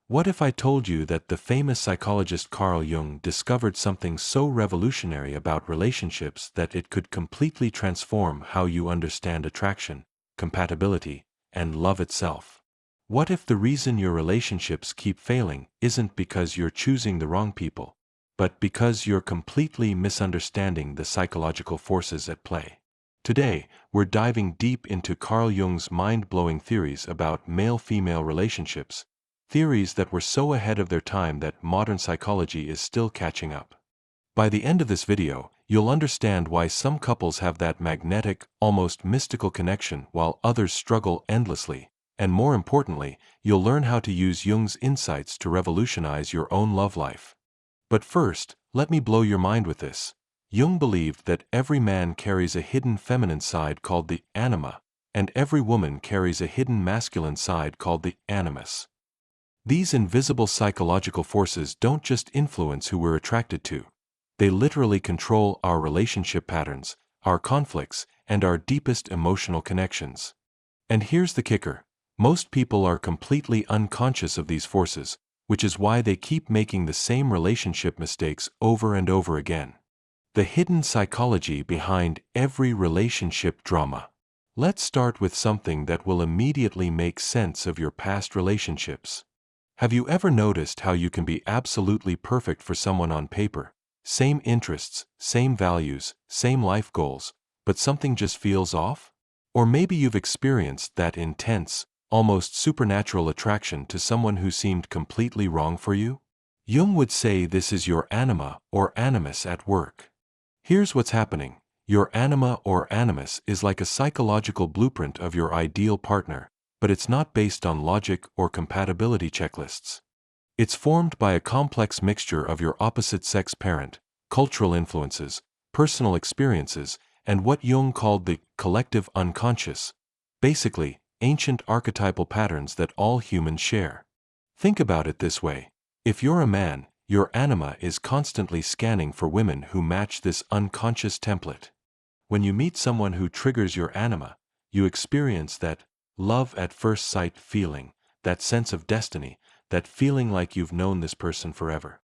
What if I told you that the famous psychologist Carl Jung discovered something so revolutionary about relationships that it could completely transform how you understand attraction, compatibility, and love itself? What if the reason your relationships keep failing isn't because you're choosing the wrong people, but because you're completely misunderstanding the psychological forces at play? Today, we're diving deep into Carl Jung's mind-blowing theories about male-female relationships, theories that were so ahead of their time that modern psychology is still catching up. By the end of this video, you'll understand why some couples have that magnetic, almost mystical connection while others struggle endlessly, and more importantly, you'll learn how to use Jung's insights to revolutionize your own love life. But first, let me blow your mind with this. Jung believed that every man carries a hidden feminine side called the Anima, and every woman carries a hidden masculine side called the Animus. These invisible psychological forces don't just influence who we're attracted to. They literally control our relationship patterns, our conflicts, and our deepest emotional connections. And here's the kicker. Most people are completely unconscious of these forces, which is why they keep making the same relationship mistakes over and over again. The hidden psychology behind every relationship drama. Let's start with something that will immediately make sense of your past relationships. Have you ever noticed how you can be absolutely perfect for someone on paper? Same interests, same values, same life goals, but something just feels off? Or maybe you've experienced that intense, almost supernatural attraction to someone who seemed completely wrong for you? Jung would say this is your anima or animus at work. Here's what's happening. Your anima or animus is like a psychological blueprint of your ideal partner, but it's not based on logic or compatibility checklists. It's formed by a complex mixture of your opposite-sex parent, cultural influences, personal experiences, and what Jung called the collective unconscious, basically, ancient archetypal patterns that all humans share. Think about it this way. If you're a man, your anima is constantly scanning for women who match this unconscious template. When you meet someone who triggers your anima, you experience that love at first sight feeling, that sense of destiny, that feeling like you've known this person forever.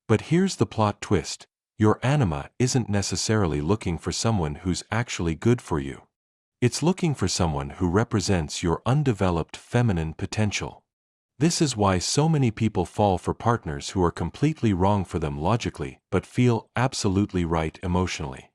But here's the plot twist. Your anima isn't necessarily looking for someone who's actually good for you. It's looking for someone who represents your undeveloped feminine potential. This is why so many people fall for partners who are completely wrong for them logically but feel absolutely right emotionally.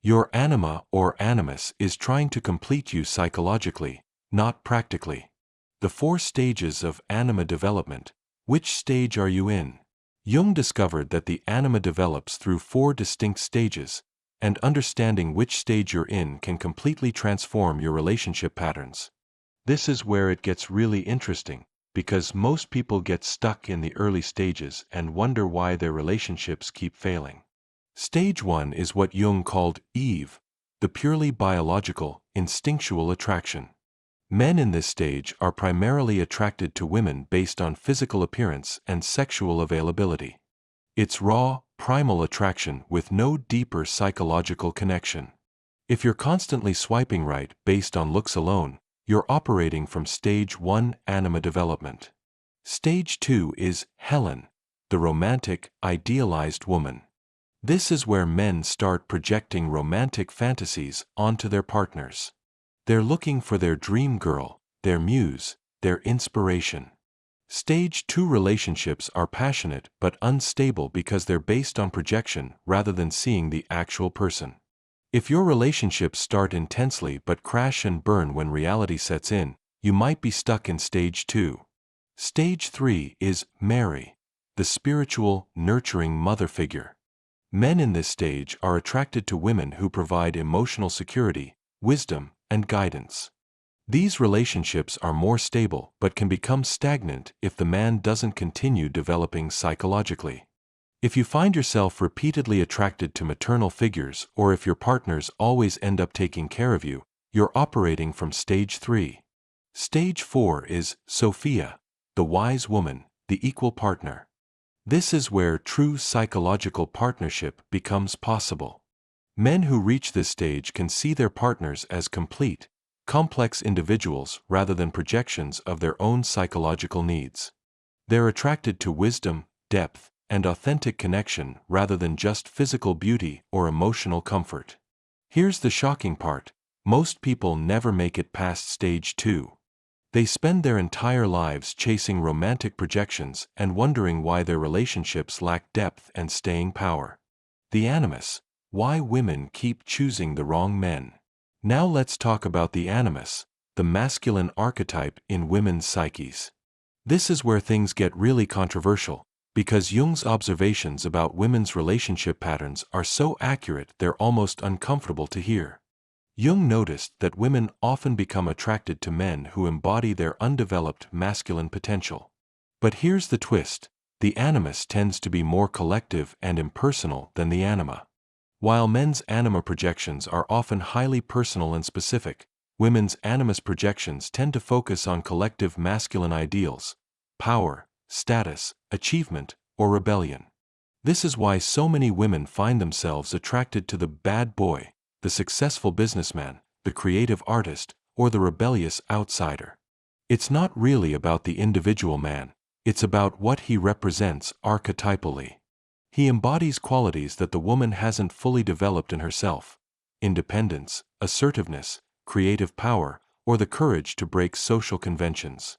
Your anima or animus is trying to complete you psychologically, not practically. The 4 stages of anima development. Which stage are you in? Jung discovered that the anima develops through 4 distinct stages, and understanding which stage you're in can completely transform your relationship patterns. This is where it gets really interesting, because most people get stuck in the early stages and wonder why their relationships keep failing. Stage 1 is what Jung called Eve, the purely biological, instinctual attraction. Men in this stage are primarily attracted to women based on physical appearance and sexual availability. It's raw, primal attraction with no deeper psychological connection. If you're constantly swiping right based on looks alone, you're operating from stage 1 anima development. Stage 2 is Helen, the romantic, idealized woman. This is where men start projecting romantic fantasies onto their partners. They're looking for their dream girl, their muse, their inspiration. Stage 2 relationships are passionate but unstable because they're based on projection rather than seeing the actual person. If your relationships start intensely but crash and burn when reality sets in, you might be stuck in stage 2. Stage 3 is Mary, the spiritual, nurturing mother figure. Men in this stage are attracted to women who provide emotional security, wisdom, and guidance. These relationships are more stable but can become stagnant if the man doesn't continue developing psychologically. If you find yourself repeatedly attracted to maternal figures or if your partners always end up taking care of you, you're operating from stage 3. Stage 4 is Sophia, the wise woman, the equal partner. This is where true psychological partnership becomes possible. Men who reach this stage can see their partners as complete, complex individuals rather than projections of their own psychological needs. They're attracted to wisdom, depth, and authentic connection rather than just physical beauty or emotional comfort. Here's the shocking part: most people never make it past stage 2. They spend their entire lives chasing romantic projections and wondering why their relationships lack depth and staying power. The Animus: why women keep choosing the wrong men. Now let's talk about the Animus, the masculine archetype in women's psyches. This is where things get really controversial, because Jung's observations about women's relationship patterns are so accurate they're almost uncomfortable to hear. Jung noticed that women often become attracted to men who embody their undeveloped masculine potential. But here's the twist: the Animus tends to be more collective and impersonal than the Anima. While men's Anima projections are often highly personal and specific, women's Animus projections tend to focus on collective masculine ideals: power, status, achievement, or rebellion. This is why so many women find themselves attracted to the bad boy, the successful businessman, the creative artist, or the rebellious outsider. It's not really about the individual man, it's about what he represents archetypally. He embodies qualities that the woman hasn't fully developed in herself: independence, assertiveness, creative power, or the courage to break social conventions.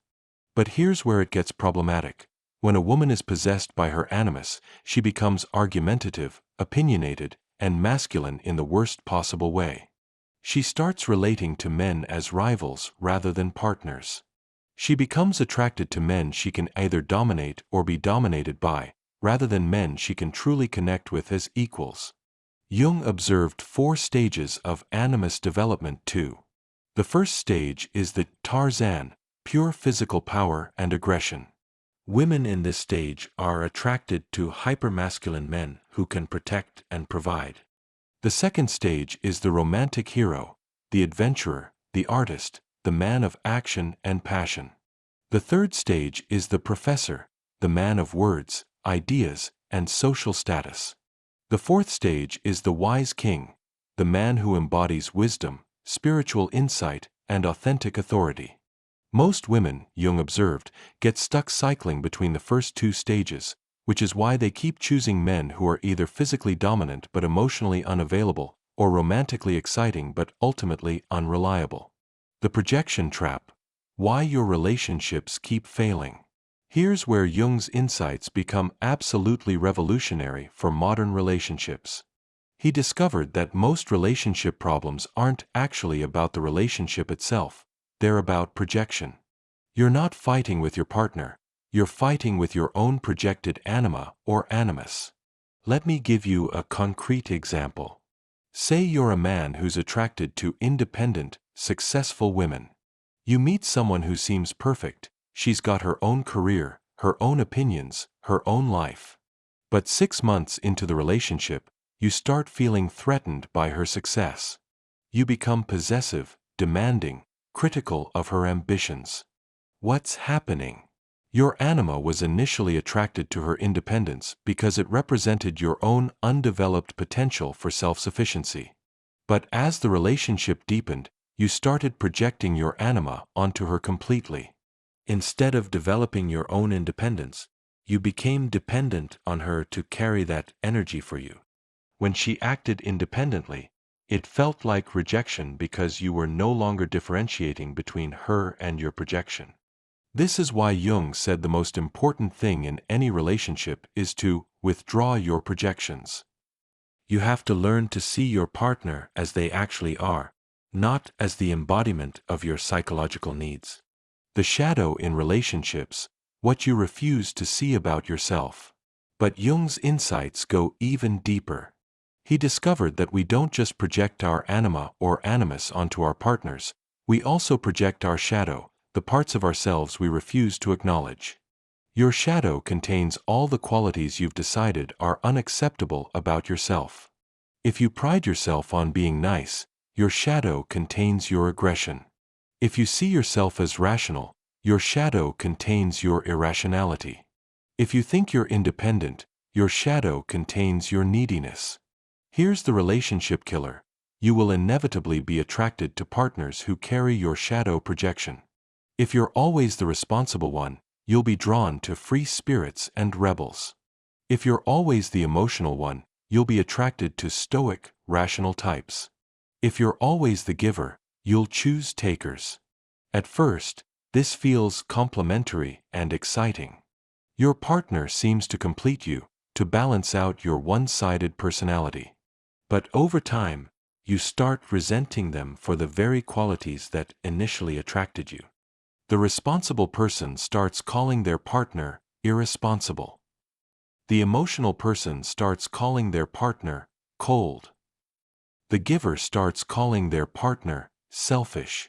But here's where it gets problematic. When a woman is possessed by her Animus, she becomes argumentative, opinionated, and masculine in the worst possible way. She starts relating to men as rivals rather than partners. She becomes attracted to men she can either dominate or be dominated by, rather than men she can truly connect with as equals. Jung observed 4 stages of Animus development too. The first stage is the Tarzan, pure physical power and aggression. Women in this stage are attracted to hypermasculine men who can protect and provide. The second stage is the romantic hero, the adventurer, the artist, the man of action and passion. The third stage is the professor, the man of words, ideas, and social status. The fourth stage is the wise king, the man who embodies wisdom, spiritual insight, and authentic authority. Most women, Jung observed, get stuck cycling between the first 2 stages, which is why they keep choosing men who are either physically dominant but emotionally unavailable, or romantically exciting but ultimately unreliable. The projection trap: why your relationships keep failing. Here's where Jung's insights become absolutely revolutionary for modern relationships. He discovered that most relationship problems aren't actually about the relationship itself, they're about projection. You're not fighting with your partner, you're fighting with your own projected Anima or Animus. Let me give you a concrete example. Say you're a man who's attracted to independent, successful women. You meet someone who seems perfect. She's got her own career, her own opinions, her own life. But 6 months into the relationship, you start feeling threatened by her success. You become possessive, demanding, critical of her ambitions. What's happening? Your Anima was initially attracted to her independence because it represented your own undeveloped potential for self-sufficiency. But as the relationship deepened, you started projecting your Anima onto her completely. Instead of developing your own independence, you became dependent on her to carry that energy for you. When she acted independently, it felt like rejection because you were no longer differentiating between her and your projection. This is why Jung said the most important thing in any relationship is to withdraw your projections. You have to learn to see your partner as they actually are, not as the embodiment of your psychological needs. The shadow in relationships, what you refuse to see about yourself. But Jung's insights go even deeper. He discovered that we don't just project our Anima or Animus onto our partners, we also project our shadow, the parts of ourselves we refuse to acknowledge. Your shadow contains all the qualities you've decided are unacceptable about yourself. If you pride yourself on being nice, your shadow contains your aggression. If you see yourself as rational, your shadow contains your irrationality. If you think you're independent, your shadow contains your neediness. Here's the relationship killer: you will inevitably be attracted to partners who carry your shadow projection. If you're always the responsible one, you'll be drawn to free spirits and rebels. If you're always the emotional one, you'll be attracted to stoic, rational types. If you're always the giver, you'll choose takers. At first, this feels complementary and exciting. Your partner seems to complete you, to balance out your one-sided personality. But over time, you start resenting them for the very qualities that initially attracted you. The responsible person starts calling their partner irresponsible. The emotional person starts calling their partner cold. The giver starts calling their partner selfish.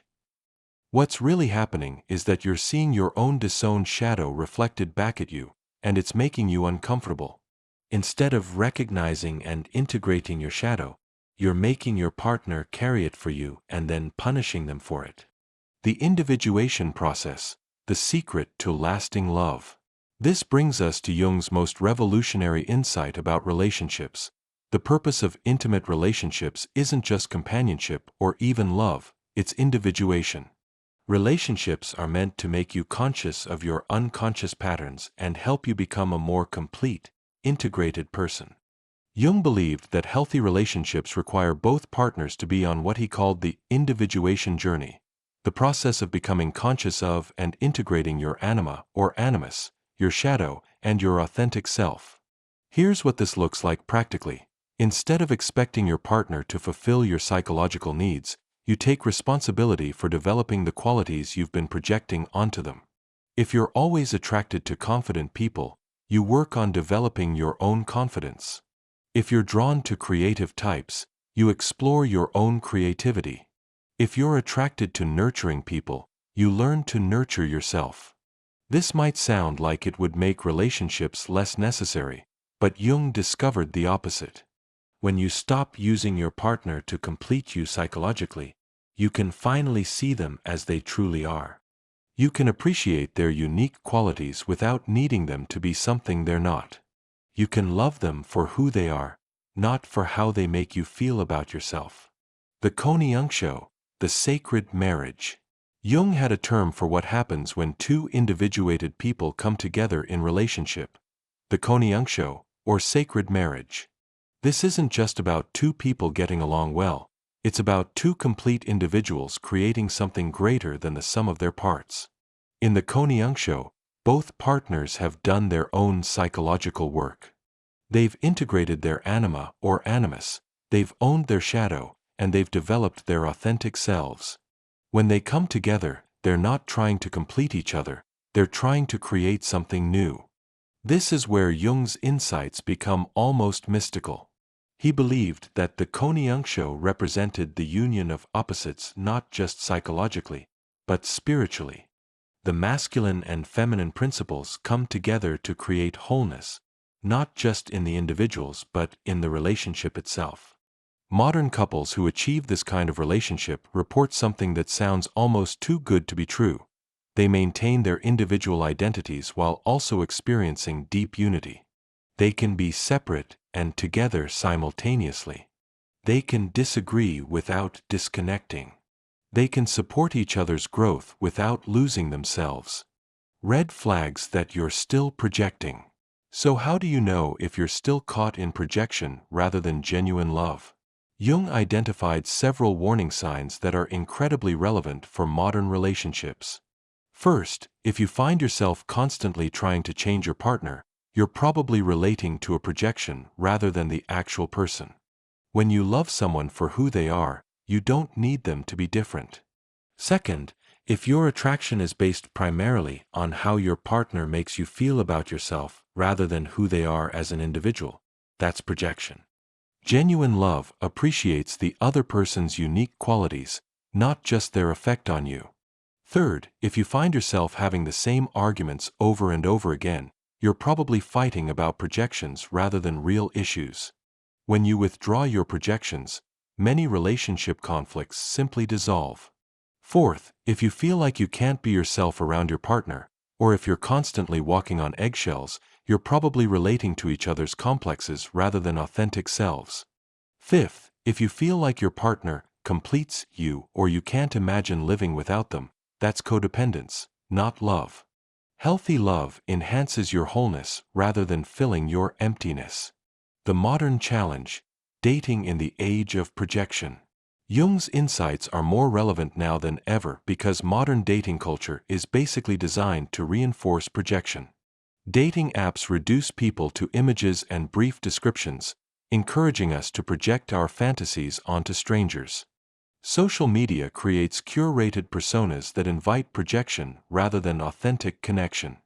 What's really happening is that you're seeing your own disowned shadow reflected back at you, and it's making you uncomfortable. Instead of recognizing and integrating your shadow, you're making your partner carry it for you and then punishing them for it. The individuation process, the secret to lasting love. This brings us to Jung's most revolutionary insight about relationships. The purpose of intimate relationships isn't just companionship or even love, it's individuation. Relationships are meant to make you conscious of your unconscious patterns and help you become a more complete, integrated person. Jung believed that healthy relationships require both partners to be on what he called the individuation journey, the process of becoming conscious of and integrating your anima or animus, your shadow, and your authentic self. Here's what this looks like practically. Instead of expecting your partner to fulfill your psychological needs, you take responsibility for developing the qualities you've been projecting onto them. If you're always attracted to confident people, you work on developing your own confidence. If you're drawn to creative types, you explore your own creativity. If you're attracted to nurturing people, you learn to nurture yourself. This might sound like it would make relationships less necessary, but Jung discovered the opposite. When you stop using your partner to complete you psychologically, you can finally see them as they truly are. You can appreciate their unique qualities without needing them to be something they're not. You can love them for who they are, not for how they make you feel about yourself. The Konyangsho, the sacred marriage. Jung had a term for what happens when two individuated people come together in relationship, the Konyangsho, or sacred marriage. This isn't just about two people getting along well, it's about two complete individuals creating something greater than the sum of their parts. In the Konyangsho, both partners have done their own psychological work. They've integrated their anima or animus, they've owned their shadow, and they've developed their authentic selves. When they come together, they're not trying to complete each other, they're trying to create something new. This is where Jung's insights become almost mystical. He believed that the Konyangsho represented the union of opposites not just psychologically, but spiritually. The masculine and feminine principles come together to create wholeness, not just in the individuals but in the relationship itself. Modern couples who achieve this kind of relationship report something that sounds almost too good to be true. They maintain their individual identities while also experiencing deep unity. They can be separate and together simultaneously. They can disagree without disconnecting. They can support each other's growth without losing themselves. Red flags that you're still projecting. So how do you know if you're still caught in projection rather than genuine love? Jung identified several warning signs that are incredibly relevant for modern relationships. First, if you find yourself constantly trying to change your partner, you're probably relating to a projection rather than the actual person. When you love someone for who they are, you don't need them to be different. Second, if your attraction is based primarily on how your partner makes you feel about yourself rather than who they are as an individual, that's projection. Genuine love appreciates the other person's unique qualities, not just their effect on you. Third, if you find yourself having the same arguments over and over again, you're probably fighting about projections rather than real issues. When you withdraw your projections, many relationship conflicts simply dissolve. Fourth, if you feel like you can't be yourself around your partner, or if you're constantly walking on eggshells, you're probably relating to each other's complexes rather than authentic selves. Fifth, if you feel like your partner completes you or you can't imagine living without them, that's codependence, not love. Healthy love enhances your wholeness rather than filling your emptiness. The modern challenge: dating in the age of projection. Jung's insights are more relevant now than ever because modern dating culture is basically designed to reinforce projection. Dating apps reduce people to images and brief descriptions, encouraging us to project our fantasies onto strangers. Social media creates curated personas that invite projection rather than authentic connection.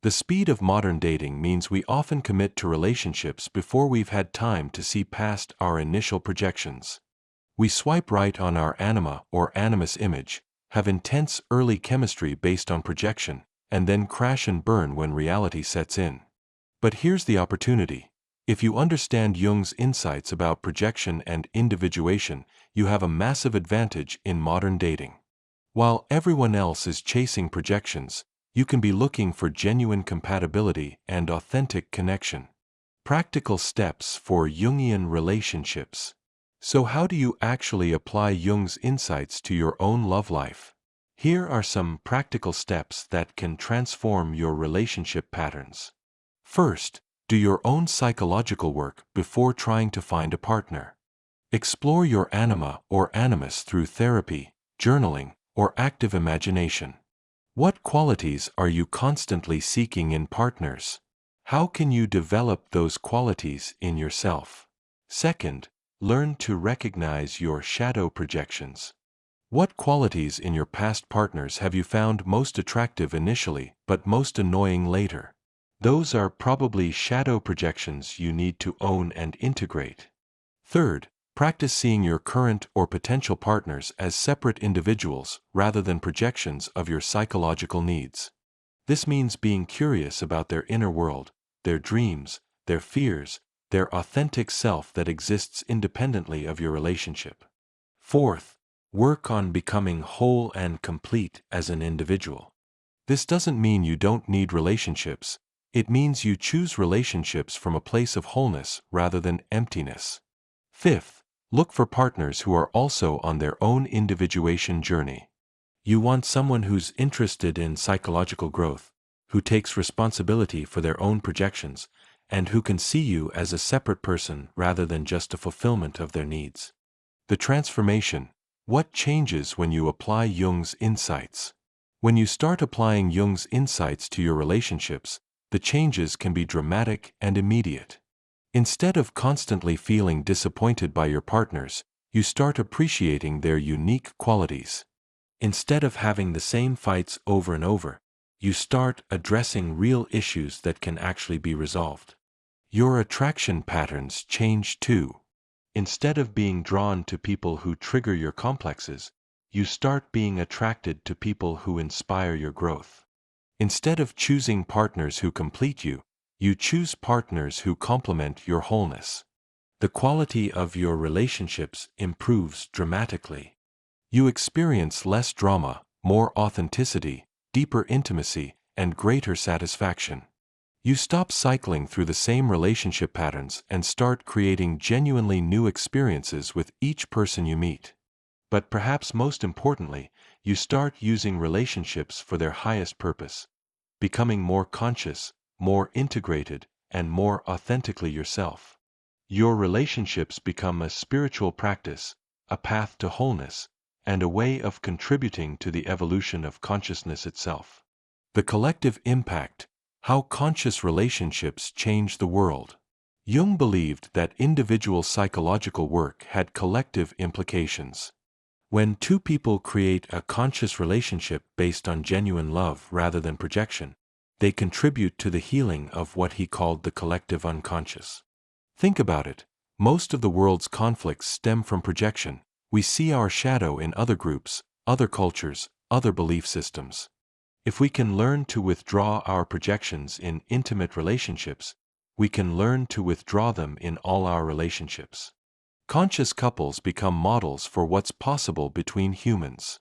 The speed of modern dating means we often commit to relationships before we've had time to see past our initial projections. We swipe right on our Anima or Animus image, have intense early chemistry based on projection, and then crash and burn when reality sets in. But here's the opportunity. If you understand Jung's insights about projection and individuation, you have a massive advantage in modern dating. While everyone else is chasing projections, you can be looking for genuine compatibility and authentic connection. Practical steps for Jungian relationships. So how do you actually apply Jung's insights to your own love life? Here are some practical steps that can transform your relationship patterns. First, do your own psychological work before trying to find a partner. Explore your anima or animus through therapy, journaling, or active imagination. What qualities are you constantly seeking in partners? How can you develop those qualities in yourself? Second, learn to recognize your shadow projections. What qualities in your past partners have you found most attractive initially but most annoying later? Those are probably shadow projections you need to own and integrate. Third, practice seeing your current or potential partners as separate individuals rather than projections of your psychological needs. This means being curious about their inner world, their dreams, their fears, their authentic self that exists independently of your relationship. Fourth, work on becoming whole and complete as an individual. This doesn't mean you don't need relationships. It means you choose relationships from a place of wholeness rather than emptiness. Fifth, look for partners who are also on their own individuation journey. You want someone who's interested in psychological growth, who takes responsibility for their own projections, and who can see you as a separate person rather than just a fulfillment of their needs. The transformation: what changes when you apply Jung's insights? When you start applying Jung's insights to your relationships, the changes can be dramatic and immediate. Instead of constantly feeling disappointed by your partners, you start appreciating their unique qualities. Instead of having the same fights over and over, you start addressing real issues that can actually be resolved. Your attraction patterns change too. Instead of being drawn to people who trigger your complexes, you start being attracted to people who inspire your growth. Instead of choosing partners who complete you, you choose partners who complement your wholeness. The quality of your relationships improves dramatically. You experience less drama, more authenticity, deeper intimacy, and greater satisfaction. You stop cycling through the same relationship patterns and start creating genuinely new experiences with each person you meet. But perhaps most importantly, you start using relationships for their highest purpose, becoming more conscious, more integrated, and more authentically yourself. Your relationships become a spiritual practice, a path to wholeness, and a way of contributing to the evolution of consciousness itself. The collective impact: how conscious relationships change the world. Jung believed that individual psychological work had collective implications. When two people create a conscious relationship based on genuine love rather than projection, they contribute to the healing of what he called the collective unconscious. Think about it. Most of the world's conflicts stem from projection. We see our shadow in other groups, other cultures, other belief systems. If we can learn to withdraw our projections in intimate relationships, we can learn to withdraw them in all our relationships. Conscious couples become models for what's possible between humans.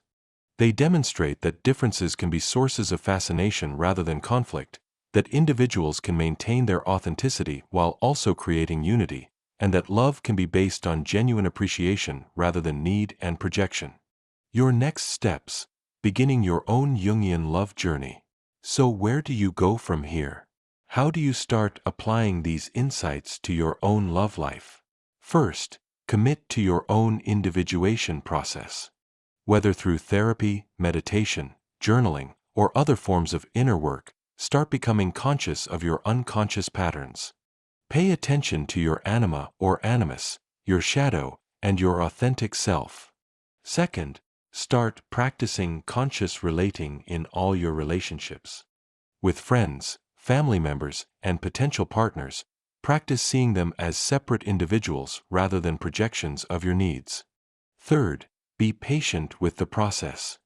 They demonstrate that differences can be sources of fascination rather than conflict, that individuals can maintain their authenticity while also creating unity, and that love can be based on genuine appreciation rather than need and projection. Your next steps: beginning your own Jungian love journey. So where do you go from here? How do you start applying these insights to your own love life? First, commit to your own individuation process. Whether through therapy, meditation, journaling, or other forms of inner work, start becoming conscious of your unconscious patterns. Pay attention to your anima or animus, your shadow, and your authentic self. Second, start practicing conscious relating in all your relationships. With friends, family members, and potential partners, practice seeing them as separate individuals rather than projections of your needs. Third, be patient with the process.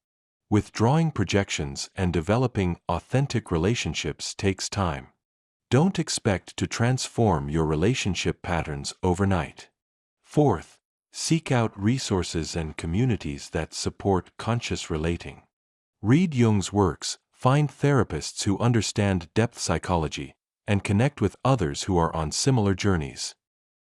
Withdrawing projections and developing authentic relationships takes time. Don't expect to transform your relationship patterns overnight. Fourth, seek out resources and communities that support conscious relating. Read Jung's works, find therapists who understand depth psychology, and connect with others who are on similar journeys.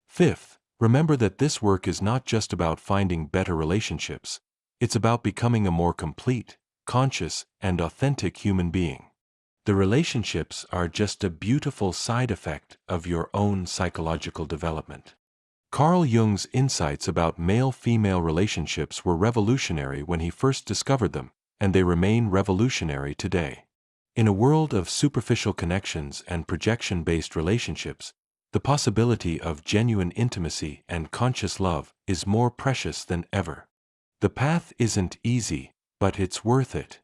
Fifth, remember that this work is not just about finding better relationships, it's about becoming a more complete, conscious, and authentic human being. The relationships are just a beautiful side effect of your own psychological development. Carl Jung's insights about male-female relationships were revolutionary when he first discovered them, and they remain revolutionary today. In a world of superficial connections and projection-based relationships, the possibility of genuine intimacy and conscious love is more precious than ever. The path isn't easy, but it's worth it.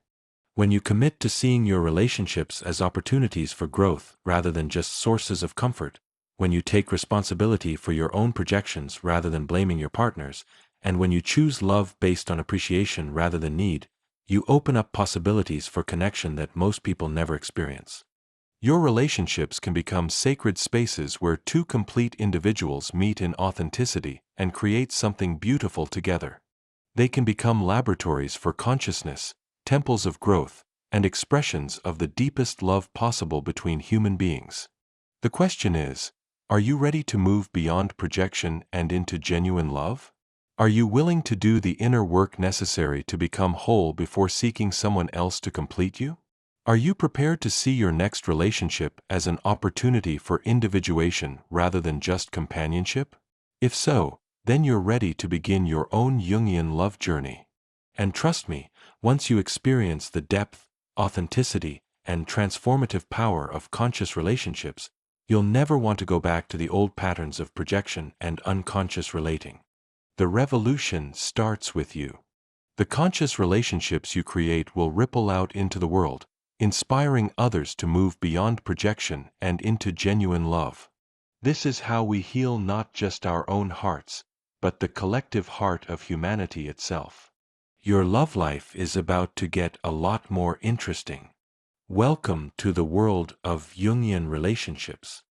When you commit to seeing your relationships as opportunities for growth rather than just sources of comfort, when you take responsibility for your own projections rather than blaming your partners, and when you choose love based on appreciation rather than need, you open up possibilities for connection that most people never experience. Your relationships can become sacred spaces where two complete individuals meet in authenticity and create something beautiful together. They can become laboratories for consciousness, temples of growth, and expressions of the deepest love possible between human beings. The question is, are you ready to move beyond projection and into genuine love? Are you willing to do the inner work necessary to become whole before seeking someone else to complete you? Are you prepared to see your next relationship as an opportunity for individuation rather than just companionship? If so, then you're ready to begin your own Jungian love journey. And trust me, once you experience the depth, authenticity, and transformative power of conscious relationships, you'll never want to go back to the old patterns of projection and unconscious relating. The revolution starts with you. The conscious relationships you create will ripple out into the world, inspiring others to move beyond projection and into genuine love. This is how we heal not just our own hearts, but the collective heart of humanity itself. Your love life is about to get a lot more interesting. Welcome to the world of Jungian relationships.